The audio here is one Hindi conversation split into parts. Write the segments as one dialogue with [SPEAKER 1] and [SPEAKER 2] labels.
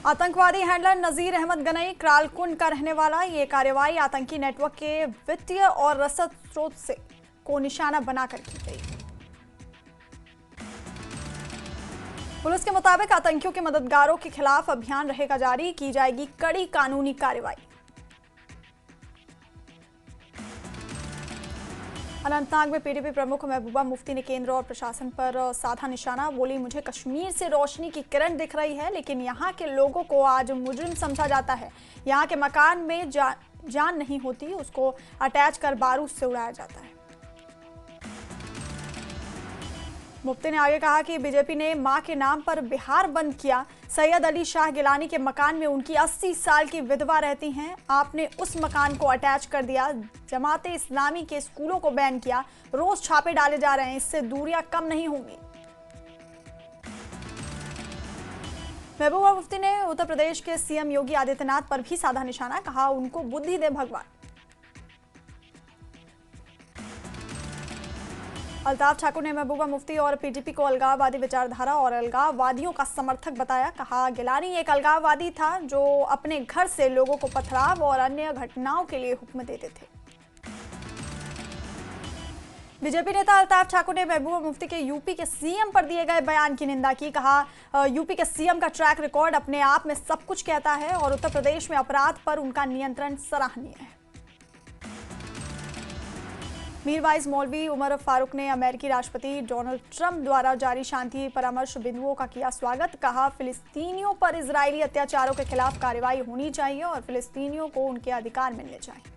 [SPEAKER 1] आतंकवादी हैंडलर नजीर अहमद गनई क्रालकुंड का रहने वाला। ये कार्रवाई आतंकी नेटवर्क के वित्तीय और रसद स्रोत को निशाना बनाकर की गई। पुलिस के मुताबिक आतंकियों के मददगारों के खिलाफ अभियान रहेगा जारी, की जाएगी कड़ी कानूनी कार्रवाई। अनंतनाग में पीडीपी प्रमुख महबूबा मुफ्ती ने केंद्र और प्रशासन पर साधा निशाना। बोली, मुझे कश्मीर से रोशनी की किरण दिख रही है, लेकिन यहाँ के लोगों को आज मुजरिम समझा जाता है। यहाँ के मकान में जान नहीं होती, उसको अटैच कर बारूद से उड़ाया जाता है। मुफ्ती ने आगे कहा कि बीजेपी ने मां के नाम पर बिहार बंद किया। सैयद अली शाह गिलानी के मकान में उनकी 80 साल की विधवा रहती हैं। आपने उस मकान को अटैच कर दिया। जमाते इस्लामी के स्कूलों को बैन किया। रोज छापे डाले जा रहे हैं, इससे दूरियां कम नहीं होंगी। महबूबा मुफ्ती ने उत्तर प्रदेश के सीएम योगी आदित्यनाथ पर भी साधा निशाना। कहा, उनको बुद्धि दे भगवान। अल्ताफ ठाकुर ने महबूबा मुफ्ती और पीडीपी को अलगाववादी विचारधारा और अलगाववादियों का समर्थक बताया। कहा, गिलानी एक अलगाववादी था जो अपने घर से लोगों को पथराव और अन्य घटनाओं के लिए हुक्म देते थे। बीजेपी नेता अल्ताफ ठाकुर ने महबूबा मुफ्ती के यूपी के सीएम पर दिए गए बयान की निंदा की। कहा, यूपी के सीएम का ट्रैक रिकॉर्ड अपने आप में सब कुछ कहता है और उत्तर प्रदेश में अपराध पर उनका नियंत्रण सराहनीय है। मीरवाइज मौलवी उमर फारूक ने अमेरिकी राष्ट्रपति डोनाल्ड ट्रंप द्वारा जारी शांति परामर्श बिंदुओं का किया स्वागत। कहा, फिलिस्तीनियों पर इजरायली अत्याचारों के खिलाफ कार्रवाई होनी चाहिए और फिलिस्तीनियों को उनके अधिकार मिलने चाहिए।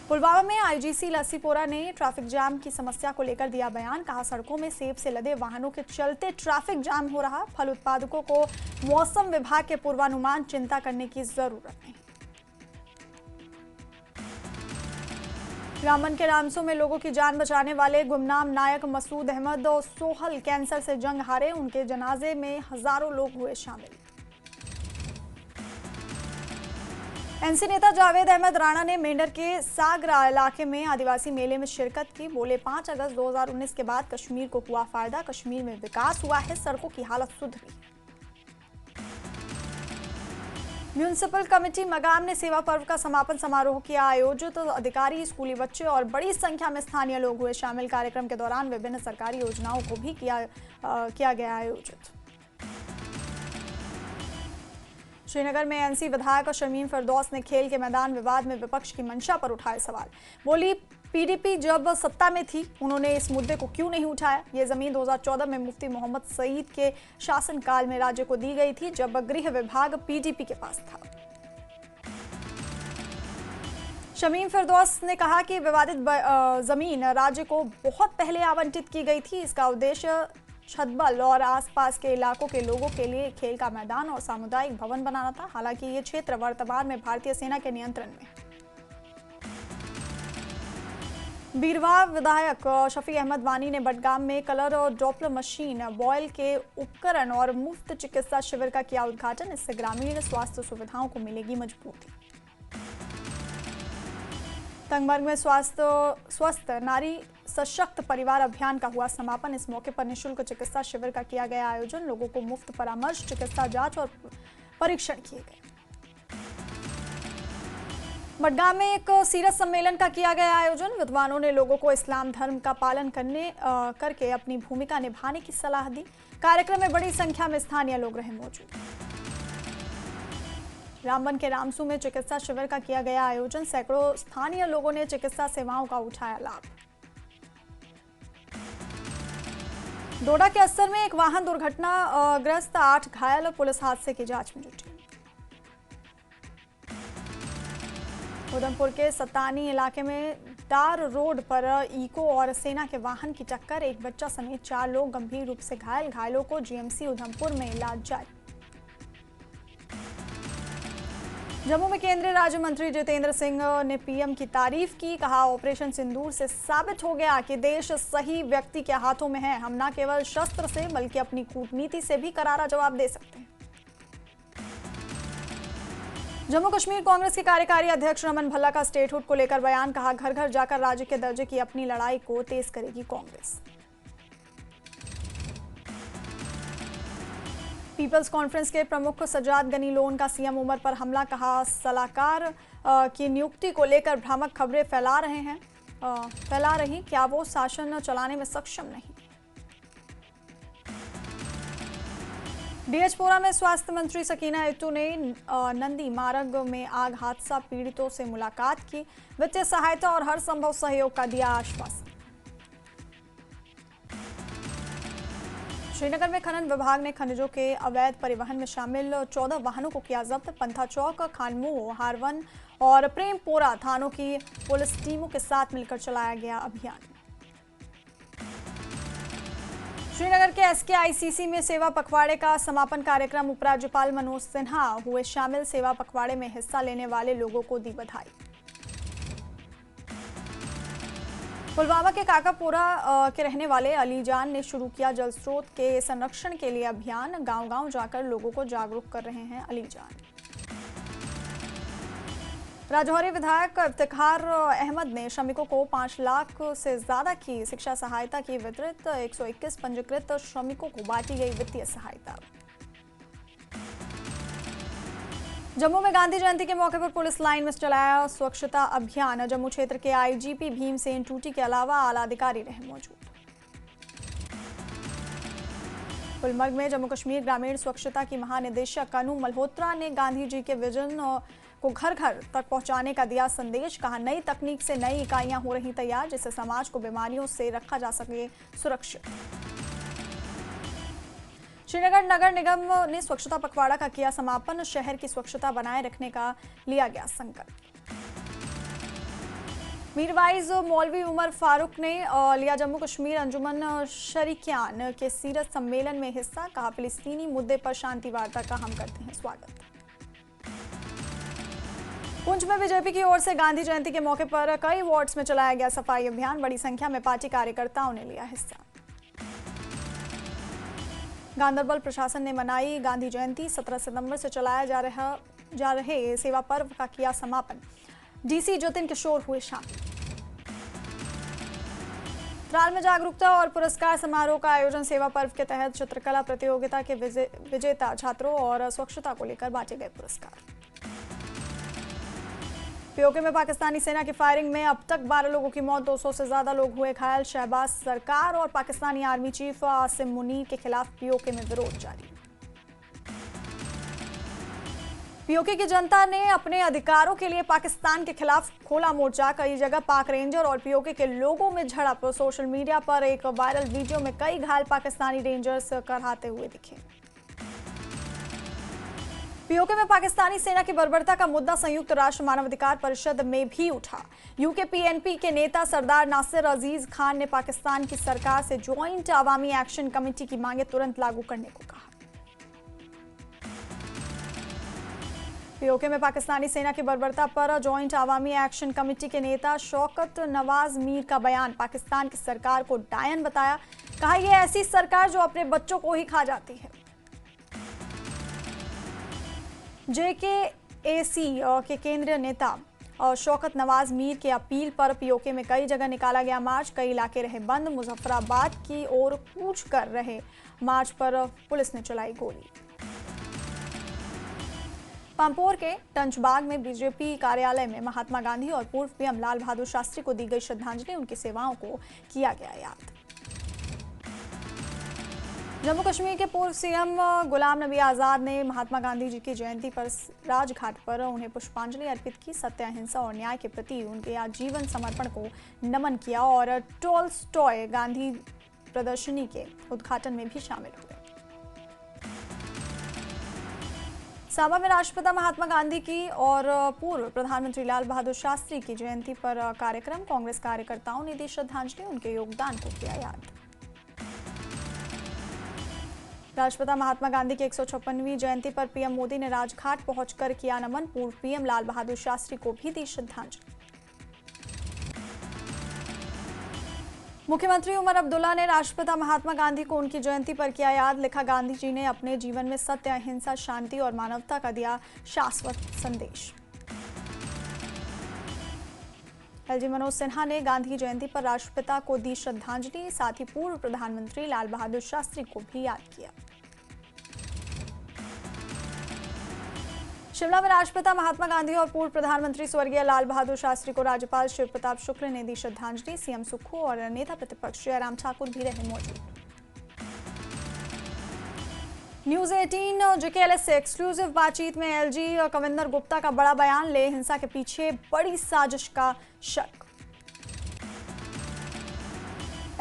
[SPEAKER 1] पुलवामा में आईजीसी लस्सीपोरा ने ट्रैफिक जाम की समस्या को लेकर दिया बयान। कहा, सड़कों में सेब से लदे वाहनों के चलते ट्रैफिक जाम हो रहा। फल उत्पादकों को मौसम विभाग के पूर्वानुमान चिंता करने की जरूरत नहीं। रामबन के रामसू में लोगों की जान बचाने वाले गुमनाम नायक मसूद अहमद और सोहल कैंसर से जंग हारे। उनके जनाजे में हजारों लोग हुए शामिल। एनसी नेता जावेद अहमद राणा ने मेंढर के सागरा इलाके में आदिवासी मेले में शिरकत की। बोले, 5 अगस्त 2019 के बाद कश्मीर को हुआ फायदा। कश्मीर में विकास हुआ है, सड़कों की हालत सुधरी। म्यूनिसिपल कमेटी मगाम ने सेवा पर्व का समापन समारोह किया आयोजित। अधिकारी, स्कूली बच्चे और बड़ी संख्या में स्थानीय लोग हुए शामिल। कार्यक्रम के दौरान विभिन्न सरकारी योजनाओं को भी किया गया आयोजित। श्रीनगर में एनसी विधायक शमीम फिरदौस ने खेल के मैदान विवाद में विपक्ष की मंशा पर उठाए सवाल। बोली, पीडीपी जब सत्ता में थी उन्होंने इस मुद्दे को क्यों नहीं उठाया। ये जमीन 2014 में मुफ्ती मोहम्मद सईद के शासनकाल में राज्य को दी गई थी, जब गृह विभाग पीडीपी के पास था। शमीम फिरदौस ने कहा कि विवादित जमीन राज्य को बहुत पहले आवंटित की गई थी। इसका उद्देश्य छतबल और आसपास के इलाकों के लोगों के लिए खेल का मैदान और सामुदायिक भवन बनाना था। हालांकि ये क्षेत्र वर्तमान में भारतीय सेना के नियंत्रण में है। बीरवा विधायक शफी अहमद वानी ने बडगाम में कलर और डॉपलर मशीन, बॉयल के उपकरण और मुफ्त चिकित्सा शिविर का किया उद्घाटन। इससे ग्रामीण स्वास्थ्य सुविधाओं को मिलेगी मजबूती। तंगमर्ग में स्वस्थ नारी सशक्त परिवार अभियान का हुआ समापन। इस मौके पर निःशुल्क चिकित्सा शिविर का किया गया आयोजन। लोगों को मुफ्त परामर्श, चिकित्सा जांच और परीक्षण किए गए। मडगांव में एक सीरत सम्मेलन का किया गया आयोजन। विद्वानों ने लोगों को इस्लाम धर्म का पालन करके अपनी भूमिका निभाने की सलाह दी। कार्यक्रम में बड़ी संख्या में स्थानीय लोग रहे मौजूद। रामबन के रामसू में चिकित्सा शिविर का किया गया आयोजन। सैकड़ों स्थानीय लोगों ने चिकित्सा सेवाओं का उठाया लाभ। डोडा के अस्सर में एक वाहन दुर्घटना ग्रस्त 8 घायल। पुलिस हादसे की जांच में जुटी। उधमपुर के सतानी इलाके में दार रोड पर इको और सेना के वाहन की टक्कर। एक बच्चा समेत 4 लोग गंभीर रूप से घायल। घायलों को जीएमसी उधमपुर में इलाज जारी। जम्मू में केंद्रीय राज्य मंत्री जितेंद्र सिंह ने पीएम की तारीफ की। कहा, ऑपरेशन सिंदूर से साबित हो गया कि देश सही व्यक्ति के हाथों में है। हम न केवल शस्त्र से बल्कि अपनी कूटनीति से भी करारा जवाब दे सकते हैं। जम्मू कश्मीर कांग्रेस के कार्यकारी अध्यक्ष रमन भल्ला का स्टेटहुड को लेकर बयान। कहा, घर घर जाकर राज्य के दर्जे की अपनी लड़ाई को तेज करेगी कांग्रेस। पीपल्स कॉन्फ्रेंस के प्रमुख सजाद गनी लोन का सीएम उमर पर हमला। कहा, सलाहकार की नियुक्ति को लेकर भ्रामक खबरें फैला रही, क्या वो शासन चलाने में सक्षम नहीं। डीएचपुरा में स्वास्थ्य मंत्री सकीना इट्टू ने नंदी मार्ग में आग हादसा पीड़ितों से मुलाकात की। वित्तीय सहायता और हर संभव सहयोग का दिया आश्वासन। श्रीनगर में खनन विभाग ने खनिजों के अवैध परिवहन में शामिल 14 वाहनों को किया जब्त। पंथा चौक, खानमोह, हारवन और प्रेमपोरा थानों की पुलिस टीमों के साथ मिलकर चलाया गया अभियान। श्रीनगर के एसकेआईसीसी में सेवा पखवाड़े का समापन कार्यक्रम। उपराज्यपाल मनोज सिन्हा हुए शामिल। सेवा पखवाड़े में हिस्सा लेने वाले लोगों को दी बधाई। पुलवामा के काकापोरा के रहने वाले अलीजान ने शुरू किया जल स्रोत के संरक्षण के लिए अभियान। गांव-गांव जाकर लोगों को जागरूक कर रहे हैं अलीजान। राजौरी विधायक इफ्तिखार अहमद ने श्रमिकों को 5 लाख से ज्यादा की शिक्षा सहायता की वितरित। 121 पंजीकृत श्रमिकों को बांटी गई वित्तीय सहायता। जम्मू में गांधी जयंती के मौके पर पुलिस लाइन में चलाया स्वच्छता अभियान। जम्मू क्षेत्र के आईजीपी भीमसेन टूटी के अलावा आला अधिकारी रहे मौजूद। गुलमर्ग में जम्मू कश्मीर ग्रामीण स्वच्छता की महानिदेशक अनु मल्होत्रा ने गांधी जी के विजन को घर घर तक पहुंचाने का दिया संदेश। कहा, नई तकनीक से नई इकाइयां हो रही तैयार, जिससे समाज को बीमारियों से रखा जा सके सुरक्षित। श्रीनगर नगर निगम ने स्वच्छता पखवाड़ा का किया समापन। शहर की स्वच्छता बनाए रखने का लिया गया संकल्प। मीरवाइज मौलवी उमर फारूक ने लिया जम्मू कश्मीर अंजुमन शरीकियान के सीरत सम्मेलन में हिस्सा। कहा, फिलिस्तीनी मुद्दे पर शांति वार्ता का हम करते हैं स्वागत। पुंछ में बीजेपी की ओर से गांधी जयंती के मौके पर कई वार्ड्स में चलाया गया सफाई अभियान। बड़ी संख्या में पार्टी कार्यकर्ताओं ने लिया हिस्सा। गांदरबल प्रशासन ने मनाई गांधी जयंती। 17 सितंबर से चलाया जा रहे सेवा पर्व का किया समापन। डीसी जतिन किशोर हुए शामिल। त्राल में जागरूकता और पुरस्कार समारोह का आयोजन। सेवा पर्व के तहत चित्रकला प्रतियोगिता के विजेता छात्रों और स्वच्छता को लेकर बांटे गए पुरस्कार। पीओके में पाकिस्तानी सेना की फायरिंग में अब तक 12 लोगों की मौत, 200 से ज्यादा लोग हुए घायल। शहबाज सरकार और पाकिस्तानी आर्मी चीफ आसिम मुनीर के खिलाफ पीओके में विरोध जारी। पीओके की जनता ने अपने अधिकारों के लिए पाकिस्तान के खिलाफ खोला मोर्चा। कई जगह पाक रेंजर और पीओके के लोगों में झड़प। सोशल मीडिया पर एक वायरल वीडियो में कई घायल पाकिस्तानी रेंजर्स कराते हुए दिखे। पीओके में पाकिस्तानी सेना की बर्बरता का मुद्दा संयुक्त राष्ट्र मानवाधिकार परिषद में भी उठा। यूके पीएनपी के नेता सरदार नासिर अजीज खान ने पाकिस्तान की सरकार से ज्वाइंट अवामी एक्शन कमेटी की मांगे तुरंत लागू करने को कहा। पीओके में पाकिस्तानी सेना की बर्बरता पर ज्वाइंट अवामी एक्शन कमेटी के नेता शौकत नवाज मीर का बयान। पाकिस्तान की सरकार को डायन बताया। कहा, यह ऐसी सरकार जो अपने बच्चों को ही खा जाती है। जेकेएसी के केंद्रीय नेता शौकत नवाज मीर के अपील पर पीओके में कई जगह निकाला गया मार्च। कई इलाके रहे बंद। मुजफ्फराबाद की ओर कूच कर रहे मार्च पर पुलिस ने चलाई गोली। पांपोर के टंचबाग में बीजेपी कार्यालय में महात्मा गांधी और पूर्व पीएम लाल बहादुर शास्त्री को दी गई श्रद्धांजलि। उनकी सेवाओं को किया गया याद। जम्मू कश्मीर के पूर्व सीएम गुलाम नबी आज़ाद ने महात्मा गांधी जी की जयंती पर राजघाट पर उन्हें पुष्पांजलि अर्पित की। सत्य, अहिंसा और न्याय के प्रति उनके आजीवन समर्पण को नमन किया और टॉलस्टॉय गांधी प्रदर्शनी के उद्घाटन में भी शामिल हुए। सांबा में राष्ट्रपिता महात्मा गांधी की और पूर्व प्रधानमंत्री लाल बहादुर शास्त्री की जयंती पर कार्यक्रम। कांग्रेस कार्यकर्ताओं ने दी श्रद्धांजलि। उनके योगदान को किया याद। राष्ट्रपिता महात्मा गांधी की 156वीं जयंती पर पीएम मोदी ने राजघाट पहुंचकर किया नमन। पूर्व पीएम लाल बहादुर शास्त्री को भी दी श्रद्धांजलि। मुख्यमंत्री उमर अब्दुल्ला ने राष्ट्रपिता महात्मा गांधी को उनकी जयंती पर किया याद। लिखा, गांधी जी ने अपने जीवन में सत्य, अहिंसा, शांति और मानवता का दिया शाश्वत संदेश। एलजी मनोज सिन्हा ने गांधी जयंती पर राष्ट्रपिता को दी श्रद्धांजलि। साथ ही पूर्व प्रधानमंत्री लाल बहादुर शास्त्री को भी याद किया। शिमला में राष्ट्रपिता महात्मा गांधी और पूर्व प्रधानमंत्री स्वर्गीय लाल बहादुर शास्त्री को राज्यपाल शिव प्रताप शुक्ल ने दी श्रद्धांजलि। सीएम सुक्खू और नेता प्रतिपक्ष जयराम ठाकुर भी रहे मौजूद। न्यूज 18 जेकेएलएस से एक्सक्लूसिव बातचीत में एलजी कविंदर गुप्ता का बड़ा बयान। ले हिंसा के पीछे बड़ी साजिश का शक।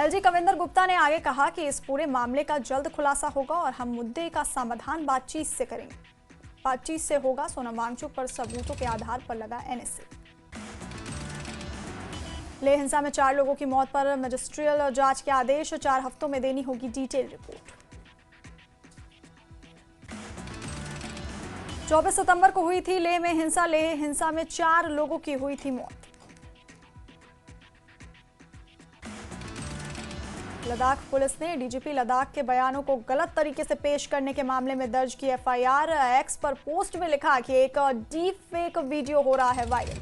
[SPEAKER 1] एलजी कविंदर गुप्ता ने आगे कहा कि इस पूरे मामले का जल्द खुलासा होगा और हम मुद्दे का समाधान बातचीत से करेंगे। बातचीत से होगा। सोनम वांगचुक पर सबूतों के आधार पर लगा एनएसए। ले हिंसा में 4 लोगों की मौत पर मजिस्ट्रियल जांच के आदेश। 4 हफ्तों में देनी होगी डिटेल रिपोर्ट। 24 सितंबर को हुई थी लेह में हिंसा। लेह हिंसा में 4 लोगों की हुई थी मौत। लद्दाख पुलिस ने डीजीपी लद्दाख के बयानों को गलत तरीके से पेश करने के मामले में दर्ज की एफआईआर। एक्स पर पोस्ट में लिखा कि एक डीप फेक वीडियो हो रहा है वायरल।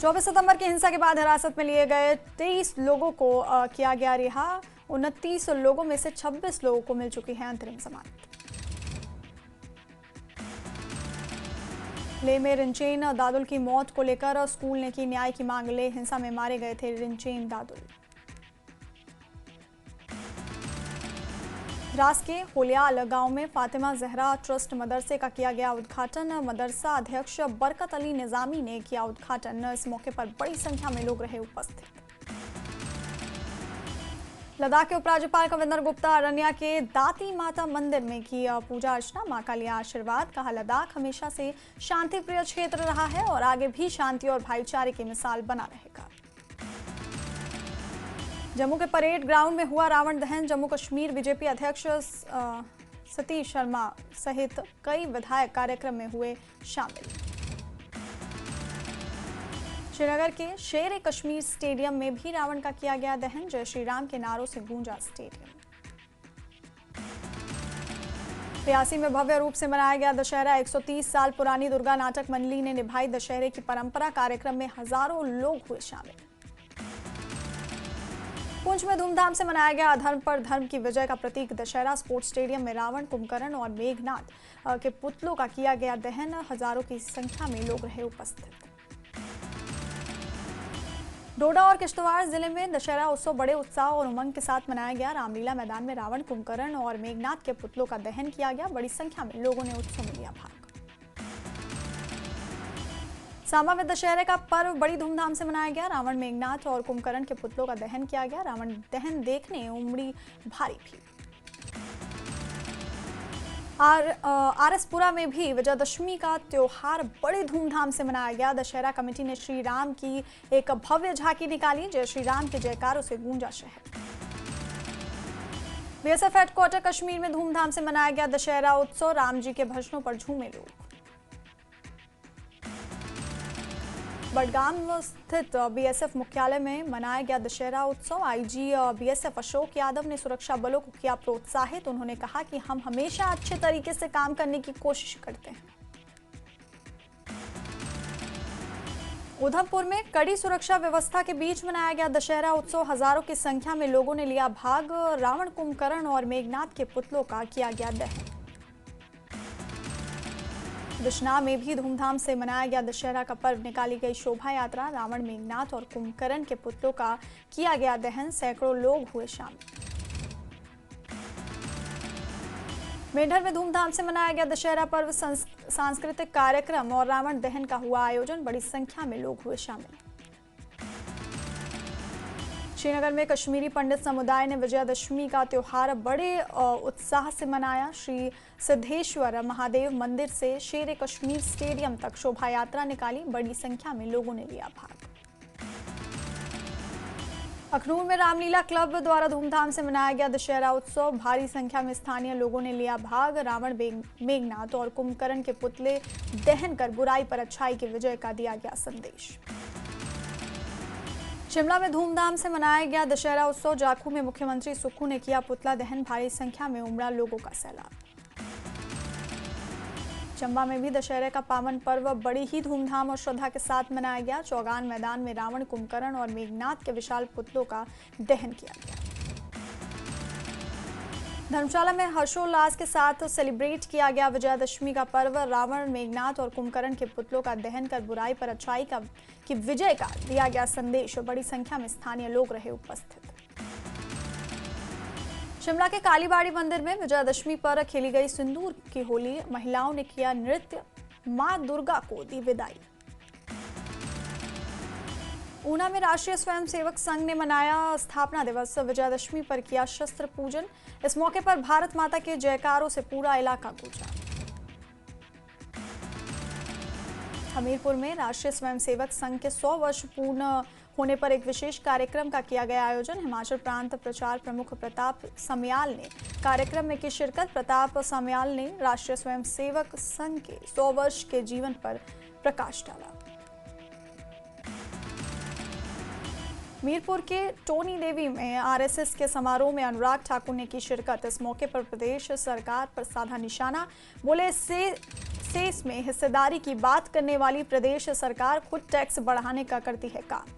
[SPEAKER 1] 24 सितंबर की हिंसा के बाद हिरासत में लिए गए 23 लोगों को किया गया रिहा। 29 लोगों में से 26 लोगों को मिल चुकी है अंतरिम जमानत। लेह में रिंचेन दादुल की मौत को लेकर स्कूल ने की न्याय की मांग। लेह हिंसा में मारे गए थे रिंचेन दादुल। द्रास के होलियाल गांव में फातिमा जहरा ट्रस्ट मदरसे का किया गया उद्घाटन। मदरसा अध्यक्ष बरकत अली निजामी ने किया उद्घाटन। इस मौके पर बड़ी संख्या में लोग रहे उपस्थित। लद्दाख के उपराज्यपाल कविंदर गुप्ता अरनिया के दाती माता मंदिर में की पूजा अर्चना। मां का लिया आशीर्वाद। कहा, लद्दाख हमेशा से शांति प्रिय क्षेत्र रहा है और आगे भी शांति और भाईचारे की मिसाल बना रहेगा। जम्मू के परेड ग्राउंड में हुआ रावण दहन। जम्मू कश्मीर बीजेपी अध्यक्ष सतीश शर्मा सहित कई विधायक कार्यक्रम में हुए शामिल। श्रीनगर के शेर कश्मीर स्टेडियम में भी रावण का किया गया दहन। जय श्री राम के नारों से गूंजा स्टेडियम। रियासी में भव्य रूप से मनाया गया दशहरा। 130 साल पुरानी दुर्गा नाटक मंडली ने निभाई दशहरे की परंपरा। कार्यक्रम में हजारों लोग हुए शामिल। पुंछ में धूमधाम से मनाया गया अधर्म पर धर्म की विजय का प्रतीक दशहरा। स्पोर्ट्स स्टेडियम में रावण, कुंभकर्ण और मेघनाथ के पुतलों का किया गया दहन। हजारों की संख्या में लोग रहे उपस्थित। डोडा और किश्तवाड़ जिले में दशहरा उत्सव बड़े उत्साह और उमंग के साथ मनाया गया। रामलीला मैदान में रावण, कुंभकर्ण और मेघनाथ के पुतलों का दहन किया गया। बड़ी संख्या में लोगों ने उत्सव में लिया भाग। सांबा में दशहरे का पर्व बड़ी धूमधाम से मनाया गया। रावण, मेघनाथ और कुंभकर्ण के पुतलों का दहन किया गया। रावण दहन देखने उमड़ी भारी भीड़। आरएसपुरा में भी विजयदशमी का त्योहार बड़े धूमधाम से मनाया गया। दशहरा कमेटी ने श्री राम की एक भव्य झांकी निकाली। जय श्री राम के जयकारों से गूंजा शहर। बीएसएफ हेडक्वार्टर कश्मीर में धूमधाम से मनाया गया दशहरा उत्सव। राम जी के भजनों पर झूमे लोग। बडगाम स्थित बीएसएफ मुख्यालय में मनाया गया दशहरा उत्सव। आईजी बीएसएफ अशोक यादव ने सुरक्षा बलों को किया प्रोत्साहित। उन्होंने कहा कि हम हमेशा अच्छे तरीके से काम करने की कोशिश करते हैं। उधमपुर में कड़ी सुरक्षा व्यवस्था के बीच मनाया गया दशहरा उत्सव। हजारों की संख्या में लोगों ने लिया भाग। रावण, कुंभकर्ण और मेघनाथ के पुतलों का किया गया दहन। बिश्नाह में भी धूमधाम से मनाया गया दशहरा का पर्व। निकाली गई शोभा यात्रा। रावण, मेघनाथ और कुंभकर्ण के पुतलों का किया गया दहन। सैकड़ों लोग हुए शामिल। मेंढर में धूमधाम से मनाया गया दशहरा पर्व। सांस्कृतिक कार्यक्रम और रावण दहन का हुआ आयोजन। बड़ी संख्या में लोग हुए शामिल। श्रीनगर में कश्मीरी पंडित समुदाय ने विजयादशमी का त्योहार बड़े उत्साह से मनाया। श्री सिद्धेश्वर महादेव मंदिर से शेर कश्मीर स्टेडियम तक शोभा यात्रा निकाली। बड़ी संख्या में लोगों ने लिया भाग। अखनूर में रामलीला क्लब द्वारा धूमधाम से मनाया गया दशहरा उत्सव। भारी संख्या में स्थानीय लोगों ने लिया भाग। रावण, मेघनाथ और कुंभकर्ण के पुतले दहन कर बुराई पर अच्छाई की विजय का दिया गया संदेश। शिमला में धूमधाम से मनाया गया दशहरा उत्सव। जाखू में मुख्यमंत्री सुक्खू ने किया पुतला दहन। भारी संख्या में उमड़ा लोगों का सैलाब। चंबा में भी दशहरे का पावन पर्व बड़ी ही धूमधाम और श्रद्धा के साथ मनाया गया। चौगान मैदान में रावण, कुंभकर्ण और मेघनाथ के विशाल पुतलों का दहन किया गया। धर्मशाला में हर्षोल्लास के साथ सेलिब्रेट किया गया विजयादशमी का पर्व। रावण, मेघनाथ और कुंभकर्ण के पुतलों का दहन कर बुराई पर अच्छाई की विजय का दिया गया संदेश। बड़ी संख्या में स्थानीय लोग रहे उपस्थित। शिमला के कालीबाड़ी मंदिर में विजयादशमी पर खेली गई सिंदूर की होली। महिलाओं ने किया नृत्य, मां दुर्गा को दी विदाई। ऊना में राष्ट्रीय स्वयंसेवक संघ ने मनाया स्थापना दिवस। विजयादशमी पर किया शस्त्र पूजन। इस मौके पर भारत माता के जयकारों से पूरा इलाका गूंजा। हमीरपुर में राष्ट्रीय स्वयंसेवक संघ के 100 वर्ष पूर्ण होने पर एक विशेष कार्यक्रम का किया गया आयोजन। हिमाचल प्रांत प्रचार प्रमुख प्रताप समयाल ने कार्यक्रम में की शिरकत। प्रताप समयाल ने राष्ट्रीय स्वयंसेवक संघ के 100 वर्ष के जीवन पर प्रकाश डाला। मीरपुर के टोनी देवी में आरएसएस के समारोह में अनुराग ठाकुर ने की शिरकत। इस मौके पर प्रदेश सरकार पर साधा निशाना। बोले सेस में हिस्सेदारी की बात करने वाली प्रदेश सरकार खुद टैक्स बढ़ाने का करती है काम।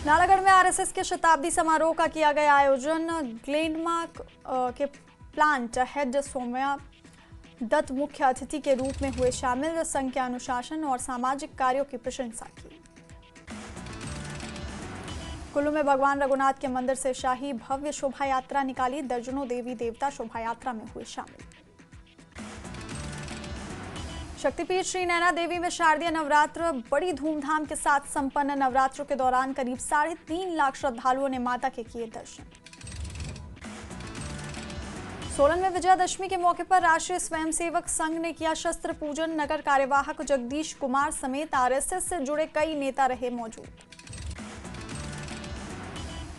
[SPEAKER 1] नालागढ़ में आरएसएस के शताब्दी समारोह का किया गया आयोजन। ग्लेनमार्क के प्लांट हेड सौम्या दत्त मुख्य अतिथि के रूप में हुए शामिल। संघ के अनुशासन और सामाजिक कार्यों की प्रशंसा की। कुल्लू में भगवान रघुनाथ के मंदिर से शाही भव्य शोभा यात्रा निकाली। दर्जनों देवी देवता शोभा यात्रा में हुए शामिल। शक्तिपीठ श्री नैना देवी में शारदीय नवरात्र बड़ी धूमधाम के साथ संपन्न। नवरात्रों के दौरान करीब 3.5 लाख श्रद्धालुओं ने माता के किए दर्शन। सोलन में विजयादशमी के मौके पर राष्ट्रीय स्वयंसेवक संघ ने किया शस्त्र पूजन। नगर कार्यवाहक जगदीश कुमार समेत आरएसएस से जुड़े कई नेता रहे मौजूद।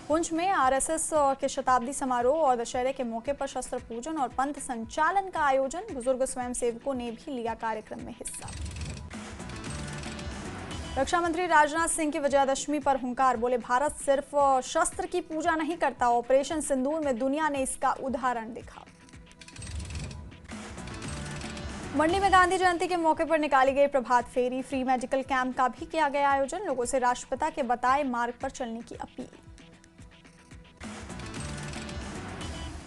[SPEAKER 1] पुंछ में आरएसएस के शताब्दी समारोह और दशहरे के मौके पर शस्त्र पूजन और पंथ संचालन का आयोजन। बुजुर्ग स्वयंसेवकों ने भी लिया कार्यक्रम में हिस्सा। रक्षा मंत्री राजनाथ सिंह की विजयादशमी पर हुंकार। बोले भारत सिर्फ शस्त्र की पूजा नहीं करता, ऑपरेशन सिंदूर में दुनिया ने इसका उदाहरण देखा। मंडी में गांधी जयंती के मौके पर निकाली गई प्रभात फेरी। फ्री मेडिकल कैंप का भी किया गया आयोजन। लोगों से राष्ट्रपिता के बताए मार्ग पर चलने की अपील।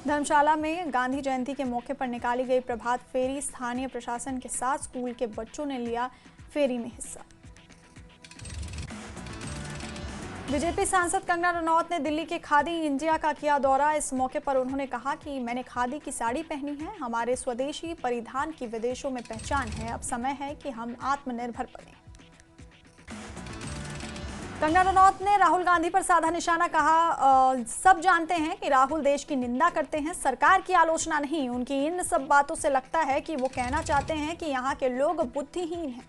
[SPEAKER 1] धर्मशाला में गांधी जयंती के मौके पर निकाली गई प्रभात फेरी। स्थानीय प्रशासन के साथ स्कूल के बच्चों ने लिया फेरी में हिस्सा। बीजेपी सांसद कंगना रनौत ने दिल्ली के खादी इंडिया का किया दौरा। इस मौके पर उन्होंने कहा कि मैंने खादी की साड़ी पहनी है। हमारे स्वदेशी परिधान की विदेशों में पहचान है। अब समय है कि हम आत्मनिर्भर बने। कंगना रनौत ने राहुल गांधी पर साधा निशाना। कहा सब जानते हैं कि राहुल देश की निंदा करते हैं, सरकार की आलोचना नहीं। उनकी इन सब बातों से लगता है कि वो कहना चाहते हैं कि यहाँ के लोग बुद्धिहीन हैं।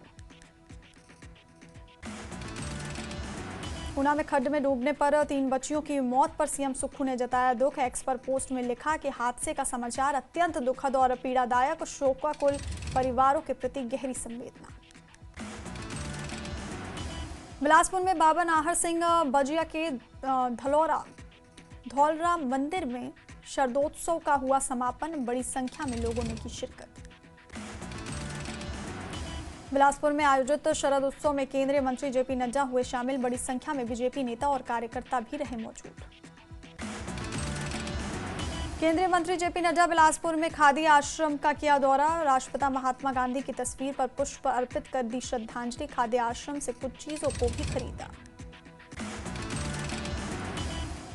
[SPEAKER 1] ऊना में खड्ड में डूबने पर 3 बच्चियों की मौत पर सीएम सुक्खू ने जताया दुख। एक्स पर पोस्ट में लिखा कि हादसे का समाचार अत्यंत दुखद और पीड़ादायक। शोकाकुल परिवारों के प्रति गहरी संवेदना। बिलासपुर में बाबा नाहर सिंह बजिया के धौलरा मंदिर में शरदोत्सव का हुआ समापन। बड़ी संख्या में लोगों ने की शिरकत। बिलासपुर में आयोजित शरद उत्सव में केंद्रीय मंत्री जेपी नड्डा हुए शामिल। बड़ी संख्या में बीजेपी नेता और कार्यकर्ता भी रहे मौजूद। केंद्रीय मंत्री जेपी नड्डा बिलासपुर में खादी आश्रम का किया दौरा। राष्ट्रपिता महात्मा गांधी की तस्वीर पर पुष्प अर्पित कर दी श्रद्धांजलि। खादी आश्रम से कुछ चीजों को भी खरीदा।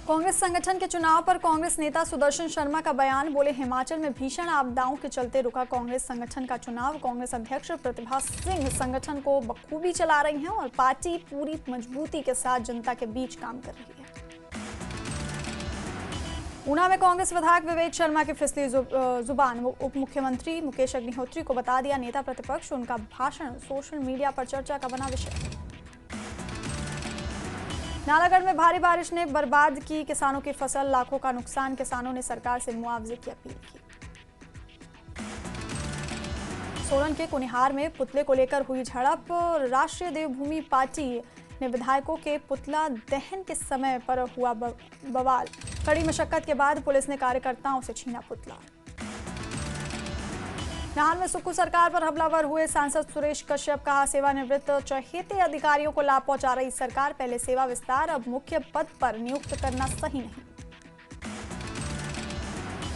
[SPEAKER 1] कांग्रेस संगठन के चुनाव पर कांग्रेस नेता सुदर्शन शर्मा का बयान। बोले हिमाचल में भीषण आपदाओं के चलते रुका कांग्रेस संगठन का चुनाव। कांग्रेस अध्यक्ष प्रतिभा सिंह संगठन को बखूबी चला रही हैं और पार्टी पूरी मजबूती के साथ जनता के बीच काम कर रही है। ऊना में कांग्रेस विधायक विवेक शर्मा की फिसली जुबान। उप मुख्यमंत्री मुकेश अग्निहोत्री को बता दिया नेता प्रतिपक्ष। उनका भाषण सोशल मीडिया पर चर्चा का बना विषय। नालागढ़ में भारी बारिश ने बर्बाद की किसानों की फसल। लाखों का नुकसान। किसानों ने सरकार से मुआवजे की अपील की। सोलन के कुनिहार में पुतले को लेकर हुई झड़प। राष्ट्रीय देवभूमि पार्टी ने विधायकों के पुतला दहन के समय पर हुआ बवाल। कड़ी मशक्कत के बाद पुलिस ने कार्यकर्ताओं से छीना पुतला। नाहन में सुक्खू सरकार पर हमलावर हुए सांसद सुरेश कश्यप कहा, सेवानिवृत्त चहेते अधिकारियों को लाभ पहुंचा रही सरकार, पहले सेवा विस्तार अब मुख्य पद पर नियुक्त करना सही नहीं।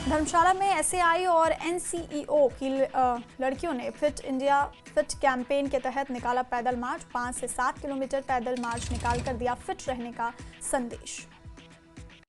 [SPEAKER 1] धर्मशाला में एसएआई और एनसीईओ की लड़कियों ने फिट इंडिया फिट कैंपेन के तहत निकाला पैदल मार्च। 5 से 7 किलोमीटर पैदल मार्च निकालकर दिया फिट रहने का संदेश।